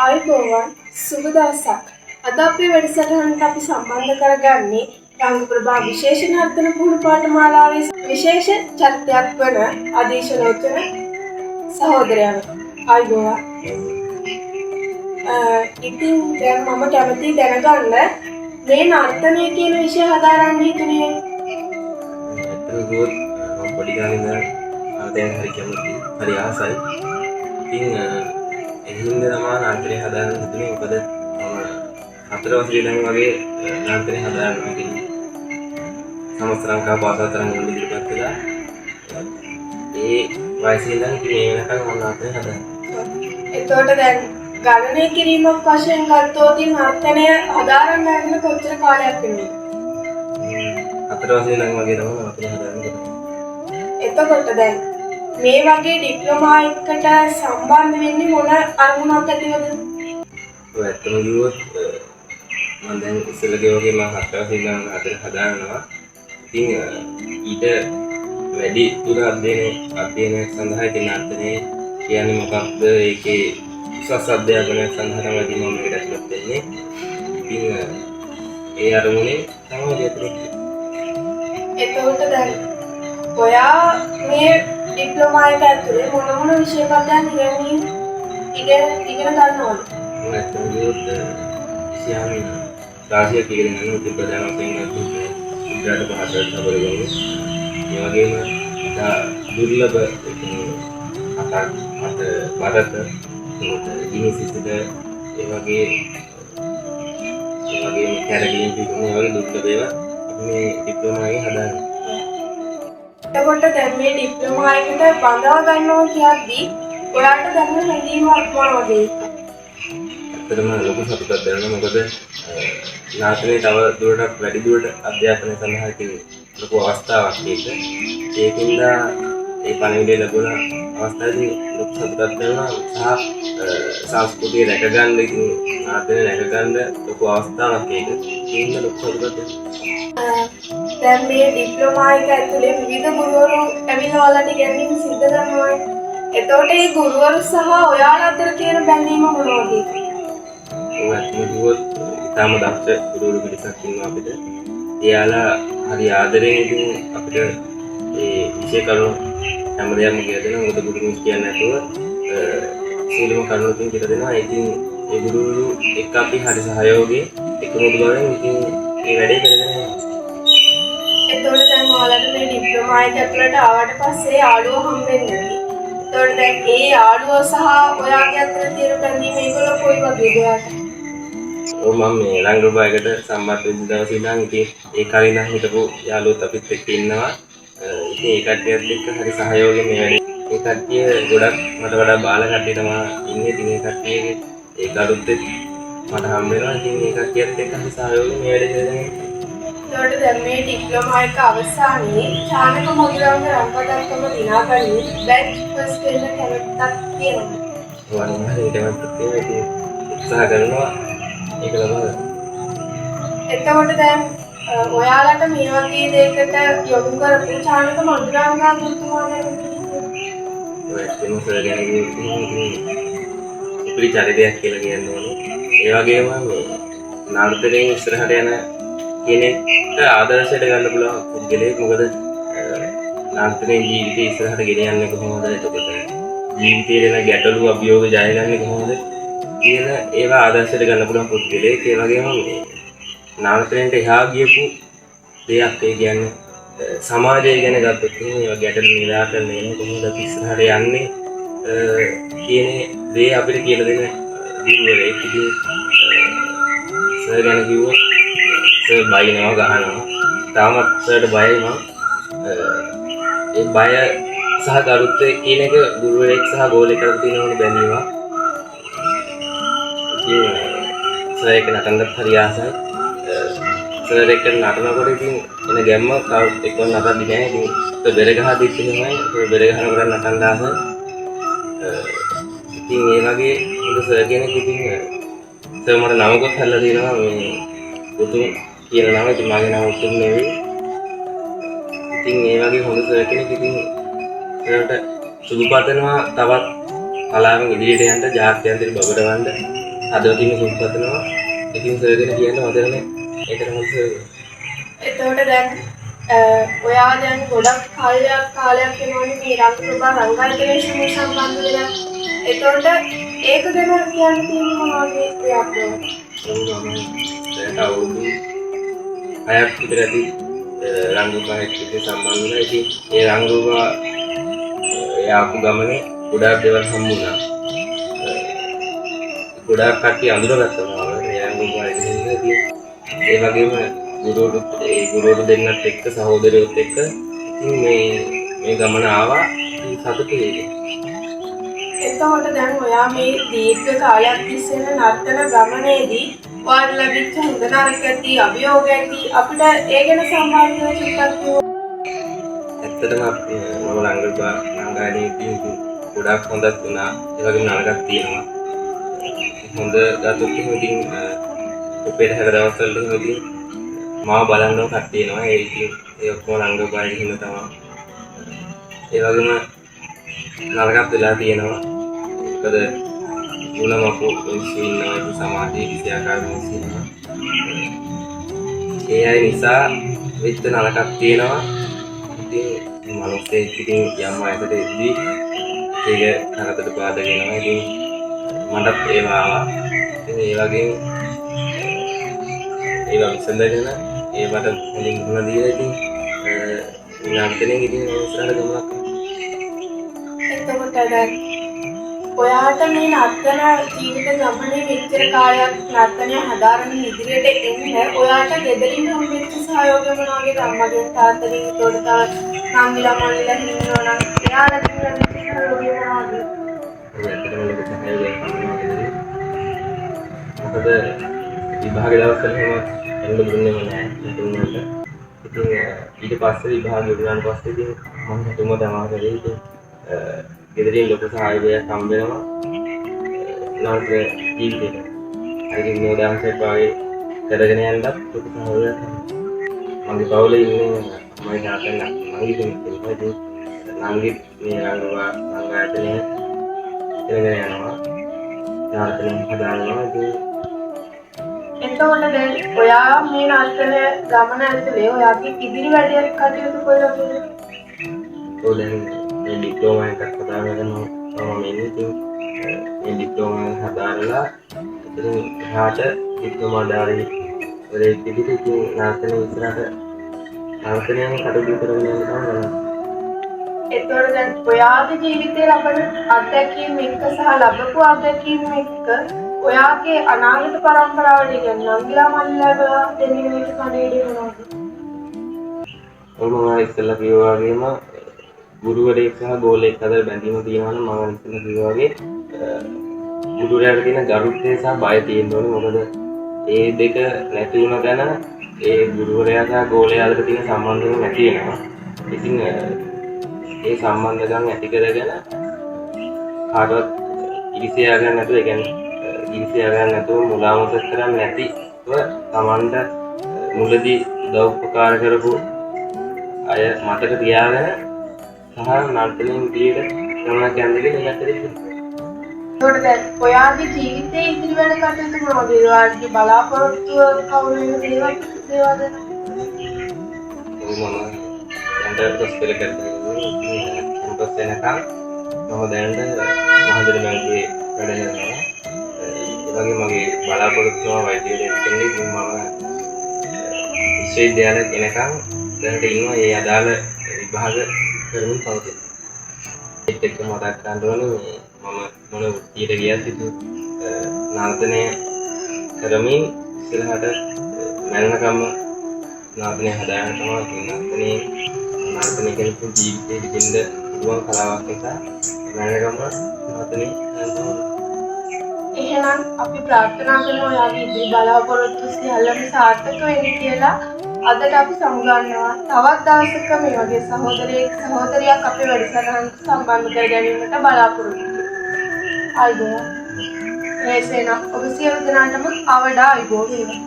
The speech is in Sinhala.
ආයුබෝවන් සුබ දවසක්. අද අපේ වැඩසටහනට අපි සම්බන්ධ කරගන්නේ රංග ප්‍රභා විශේෂ නර්තන පුහුණු පාඨමාලාවේ විශේෂ චරිතයක් වන අදීශලෝචන සහෝදරයව. ආයුබෝවන්. ඉතින් දැන් මම කැමතියි දැනගන්න මේ නර්තනය කියන විෂය හදාරන්න හිතුනේ. ඇත්තටම මම පොඩි කාලේ ඉඳන් දැන් හරි කැමතියි. හරි ආසයි. ඉතින් එහෙනම් තමයි නර්තනය හදාගන්න හිතුනේ. මොකද මම 4 වසරේ ඉඳන් වගේ නර්තනය හදාගන්නවා කියන්නේ. සමස්ත ලංකාව භාෂා තරංග වල ඉදිරිපත් කළා. ඒ වයසේ ඉඳන් මේ වෙනකන් මම නර්තනය හදාගන්නවා. එතකොට දැන් ගණනය කිරීමක් වශයෙන් ගත්තොත් නර්තනය හදාරන්න යන්න කොච්චර කාලයක් වෙනවද? 4 වසරේ ඉඳන් වගේ තමයි නර්තනය හදාගන්නේ. එතකොට දැන් මේ වගේ ඩිප්ලෝමා එකකට සම්බන්ධ වෙන්නේ මොන අරමුණක් ඇතිවද? ඔය ඇත්තම කිව්වොත් මම දැන් ඉස්සෙල්ලගේ වගේ මම 4 වසරේ ඉඳන් නර්තනය හදාගන්නවා. ඉතින් ඊට වැඩි දුර අධ්‍යයනයක් සඳහා ඉතින් නර්තනය කියන්නේ මොකක්ද? ඒකේ උසස් අධ්‍යාපනයක් සඳහා තමයි මම මේකට ඇතුළත් වෙන්නේ. ඉතින් ඒ අරමුණේ තමයි ඇතුළත්. එතකොට දැන් ඔයා මේ ඩිප්ලෝමා එක ඇතුලේ මොන විෂය පදයන් ඉගෙන ගන්නවද? මම ඇත්තටම කිව්වොත් සියාමි රාශියක් ඉගෙන ගන්න උදේ ප්‍රධාන වශයෙන් ඉන්ද්‍රාට භාෂාවට සබරගමු. ඒ වගේම දුර්ලභ අත බරත ඉනිසිස්ද ඒ වගේ කැරගින් පිටුනේ වගේ දුර්ලභ ඒවා අපි මේ ඩිප්ලෝමා එකේ හදාගන්නවා. එතකොට දැන් මේ ඩිප්ලෝමා එකට බඳවා ගන්නවා කියද්දී ඔයාලට දැනෙන හැඟීමක් මොනවද? ඇත්තටම ලොකු සතුටක් දැනෙනවා. මොකද නාටකයේ තව දුරටත් වැඩි දුරට අධ්‍යාපනය සඳහා තියෙන ලොකු අවස්ථාවක් ඒක. ඒකින්ද ඒ පණිවිඩය ලැබුණ අවස්ථාවේදී ලොකු සතුටක් දැනෙනවා. සංස්කෘතිය රැකගන්න ඉතින් නාටකය රැකගන්න ලොකු අවස්ථාවක් ඒක. ඒකින්ද ලොකු සතුටක් දැනෙනවා. දැන් මේ ඩිප්ලෝමා එක ඇතුලේ විවිධ ගුරුවරු ඇවිල්ලා ඔයාලට ඉගෙනීම් සිද්ධ කරනවා. එතකොට මේ ගුරුවරු සහ ඔයාලා අතර තියෙන බැඳීම මොනවද? ඔය අත්මුදුවත් තාම දක්ෂ ගුරුවරු පිරිසක් ඉන්නවා අපිට. එයාලා හරි ආදරෙන් ඉතින් අපිට ඒ විෂය කරුණු හැම දෙයක්ම කියලා දෙනවා. මොකද ගුරුතුමෝ කියන්නේ නැතුව සීලම කරුණු තුන කියලා දෙනවා. ඉතින් ඒ ගුරුවරු එක්ක අපි හරි සහයෝගයෙන් එකමුතු බවෙන් ඉතින් මේ වැඩේ කරගෙන යනවා. එතකොට දැන් ඔයාලට මේ ඩිප්ලෝමා එක ඇතුළට ආවට පස්සේ යාළුවෝ හම්බෙන්නේ නැති. එතකොට දැන් ඒ යාළුවෝ සහ ඔයාගේ අතර තියෙන බැඳීම ඒගොල්ලෝ කොයි වගේද ඔයාලට? මම මේ රංගබායකට සම්බන්ධ වෙච්ච දවසේ ඉඳන් ඉතින් ඒ කලින් නම් හිටපු යාළුවෝත් අපිත් එක්ක ඉන්නවා. ඉතින් ඒ කට්ටියත් එක්ක හරි සහයෝගයෙන් මේ වැඩේ. ඒ කට්ටිය ගොඩක් මට වඩා බාල කට්ටිය තමයි ඉන්නේ. ඉතින් ඒ කට්ටියගේ ඒ කරුත් මට හම්බ වෙනවා. ඉතින් ඒ කට්ටියත් එක්ක හරි සහයෝගයෙන් මේ වැඩේ කරගෙන යනවා. එතකොට දැන් මේ ඩිප්ලෝමා එක අවසානයේ චානක මොගිරාංග රම්පදක්කම දිනාගන්නේ බැච් ෆස්ට් වෙන කැමැත්තක් තියෙනවා. වරින් කැමැත්තක් තියෙනවා. උත්සාහ කරනවා ඒක ලබා ගන්න. එතකොට දැන් ඔයාලට මේ වගේ දෙයකට යොමු කරපු චානක මොගිරාංග ගුරුතුමා ගැන ඔය ඇත්තම සර් ගැන කිව්වොත් චරිතයක් කියලා කියන්න ඕනේ. ඒ වගේම මේ නාටකයෙන් ඉස්සරහට යන කෙනෙක්ට ආදර්ශයට ගන්න පුළුවන් පුද්ගලයෙක්. මොකද නාටකයේ ජීවිතේ ඉස්සරහට ගෙන යන්නේ කොහොමද? එතකොට ජීවිතයේ දෙන ගැටලු අභියෝග ජයගන්නේ කොහොමද කියන ඒවා ආදර්ශයට ගන්න පුළුවන් පුද්ගලයෙක්. ඒ වගේම මේ නාටකයට එහා ගියපු දෙයක් ඒ කියන්නේ සමාජය ගැන ගත්තොත් ඒවා ගැටලු නිරාකරණය වෙන්නේ කොහොමද අපි ඉස්සරහට යන්නේ කියන දේ අපිට කියලා දෙන ගුරුවරයෙක්. ඉතින් සර් ගැන කිව්වොත් සර් බයිනවා ගහනවා. තාමත් සර්ට බයයි මම. ඒ බය සහ ගරුත්වය කියන එක ගුරුවරයෙක් සහ ගෝලයෙක් අතර තියෙන ඕනේ බැඳීමක්. ඉතින් සර් එක නටන්නත් හරි ආසයි. සර් එක නටනකොට ඉතින් එන ගැම්ම කවුරුත් එක්ක නටන්නේ නැහැ. ඉතින් බෙර ගහද්දිත් එහෙමයි. බෙර ගහනකොට නටන්න ආසයි. ඉතින් ඒ වගේ හොඳ සර් කෙනෙක්. ඉතින් සර් මට නමකුත් හදලා තියෙනවා මේ උතුම් කියන නම. ඉතින් මගේ නම උතුම් නෙවෙයි. ඉතින් ඒ වගේ හොඳ සර් කෙනෙක්. ඉතින් සර්ට සුදු පතනවා තවත් කලාවෙන් ඉදිරියට යන්න ජාත්‍යන්තර බබඩවන්න හදවතින් සුබපතනවා. ඉතින් සර්ගෙන කියන්න වදරනේ ඒකට මොකද එතකොට දැන් ඔයා දැන් ගොඩක් කාලයක් වෙනවනේ මේ රංග ප්‍රභා රංගායතනයේ සම්බන්ධ වෙලා. එතකොට ඒක ගැන කියන්න තියෙන්නේ මොනවද ඔයාට? දැන් අවුරුදු 6ක් විතර ඇති රංගපහක් එක්ක සම්බන්ධ වෙලා. ඉතින් ඒ රංගපහා යාපු ගමනේ ගොඩාක් දේවල් හම්බුණා. ගොඩාක් කට්ටිය අඳුරගත්තා මම ඒ රංගපහා ඉන්නේ. ඒ වගේම ගුරුවරු දෙන්නත් එක්ක සහෝදරයොත් එක්ක ඉතින් මේ ගමන ආවා. සතුටුයි. එතකොට දැන් ඔයා මේ දීර්ඝ කාලයක් තිස්සේ නර්තන ගමනේදී ඔයාට ලැබිච්ච හොඳ නරක ඇති අභියෝග ඇති අපිට ඒ ගැන සම්බන්ධව චුට්ටක් කියන්න. ඇත්තටම මම රංගායනයේදී ගොඩාක් හොඳක් වුණා. ඒ වගේම නරකක් තියෙනවා. හොඳ ගත්තොත් ඉතින් උපේට හැර දවස්වල ඉතින් මාව බලන්නව කට්ටිය එනවා. ඒ ඉතින් ඒ ඔක්කොම රංගපාරේ හින්න තමයි. ඒ වගේම නරකක් වෙලා තියෙනවා. මොකද මුලමපු මිනිස්සු ඉන්නවා ඒ සමාජයේ විද්‍යාකාර මිනිස්සු ඉන්නවා. ඒ අය නිසා වෙච්ච නරකක් තියෙනවා. ඉතින් මනුස්සයෙක් ඉතින් යම් වයසට එද්දී ඒක කරකට බාධා වෙනවා. ඉතින් මටත් ඒවා ආවා. ඉතින් ඒ වගේම ඒවා විසඳගෙන ඒවට හොඳින් මුහුණ දීලා ඉතින් නර්තනයෙන් ඉතින් ඉස්සරහට ගමනක්. එතකොට දැන් ඔයාට මේ නර්තන ජීවිත ගමනේ මෙච්චර කාලයක් නර්තනය හදාරන ඉදිරියට එන්න ඔයාට ගෙදරින් හම්බෙච්ච සහයෝගය මොනවද? අම්මගෙන් තාත්තගෙන් ඒකට තව නංගිලා මල්ලිලා ඉන්නවා නම් එයාලා දෙන සහයෝගය මොනවද? මොකද විභාග දවස්වල එහෙම එන්න දුන්නේම නැහැ නතුන්ට. ඉතින් ඊට පස්සේ විභාග ඉවරන පස්සේ ඉතින් මම හිතුම තමයි කරේ. ඉතින් ගෙදරින් ලොකු සහායයක් හම්බ වෙනවා නාට්‍ය ජීවිතේට. අයිති විනෝදාංශයක් වගේ කරගෙන යන්නත් ලොකු සහායයක් හම්බ. මගේ පවුලේ ඉන්නේ මම නාට්‍යයක් මගේ කෙනෙක් ඉන්නවා. ඉතින් නංගි මේ රංගායතනයේ ඉගෙන යනවා. නාට්‍යයෙන් හදාගන්නවා. ඉතින් එතකොට දැන් ඔයා මේ නර්තන ගමන ඇතුලේ ඔයාගේ ඉදිරි වැඩ කටයුතු කොහෙද? දැන් මේ ඩිප්ලෝමා එකක් හදාගෙන මම ඉන්නේ. ඉතින් මේ ඩිප්ලෝමා හදාරලා ඉතින් එහාට ඩිප්ලෝමා ඩාරි වලේ පිටිට ඉතින් නර්තනයේ ඉස්සරහට නර්තනයෙන් කටයුතු කරගෙන යන්න තමයි. එතකොට දැන් ඔයාගේ ජීවිතේ ලබන අත්දැකීම් එක්ක සහ ලැබපු අත්දැකීම් එක්ක ඔයාගේ අනාගත පරම්පරාවට කියන්නේ නංගිලා මල්ලිලා දෙන්නේ මේක කණේදී මොනවද? මම ඉස්සෙල්ලා කිව්වා වගේම ගුරුවරයෙක් සහ ගෝලයෙක් අතර බැඳීම තියෙනවා නම් මම ඉස්සෙල්ලා කිව්වා වගේ ගුරුවරයාට තියෙන ගරුත්වය සහ බය තියෙන්න ඕනේ. මොකද ඒ දෙක නැති වුණ තැන ඒ ගුරුවරයා සහ ගෝලයා අතර තියෙන සම්බන්ධකම් නැති වෙනවා. ඉතින් ඒ සම්බන්ධකම් ඇති කරගෙන කාටවත් ඉරිසියා ගන්න නැතුව, ඒ කියන්නේ ඉරිසියා ගන්න නැතුව මුලාමතක් කරන්නේ නැතිව Tamanට මුලදී උදව් උපකාර කරපු අය මතක තියාගෙන සහ නර්තනයෙන් ඉදිරියට ගමනක් යන්න කියලා යැත්තරේ. එතකොට දැන් ඔයාගේ ජීවිතේ ඉදිරි වෙන කටයුතු මොනවද? ඔයාගේ බලාපොරොත්තු කවුරු වෙන දේවල්ද? මම දැන් පස්සේ කරන්නේ කැම්පස් එනකම් මම දැනට මහජන බැංකුවේ වැඩ කරනවා. ඒ වගේ මගේ බලාපොරොත්තු වෛද්‍යවරයෙක් වෙන්න ඉතින් මම විශ්වවිද්‍යාලයට එනකම් දැනට ඉන්නවා. ඒ අදාළ විභාග කරමින් පවතින. ඒත් එක්ක මතක් ගන්න ඕනේ මම මොන වෘත්තියට ගියත් ඉතින් නර්තනය කරමින් ඉස්සරහට මරණකම් නර්තනය හදාගන්න තමයි. නර්තනය කෙනෙකු ජීවිතේ විඳින්න පුළුවන් කලාවක් නිසා මරණකම් නර්තනය කරනවා. එහෙනම් අපි ප්‍රාර්ථනා කරනවා ඔයාගේ ඉදිරි බලාපොරොත්තු සියල්ලම සාර්ථක වෙන්න කියලා. අදට අපි සමුගන්නවා. තවත් දවසක මේ වගේ සහෝදරයෙක් අපේ වැඩසටහනට සම්බන්ධ කර ගැනීමට බලාපොරොත්තු වෙනවා. අයිබෝන්. එසේනම් ඔබ සියලු දෙනාටම අවඩා අයිබෝන් වේවා.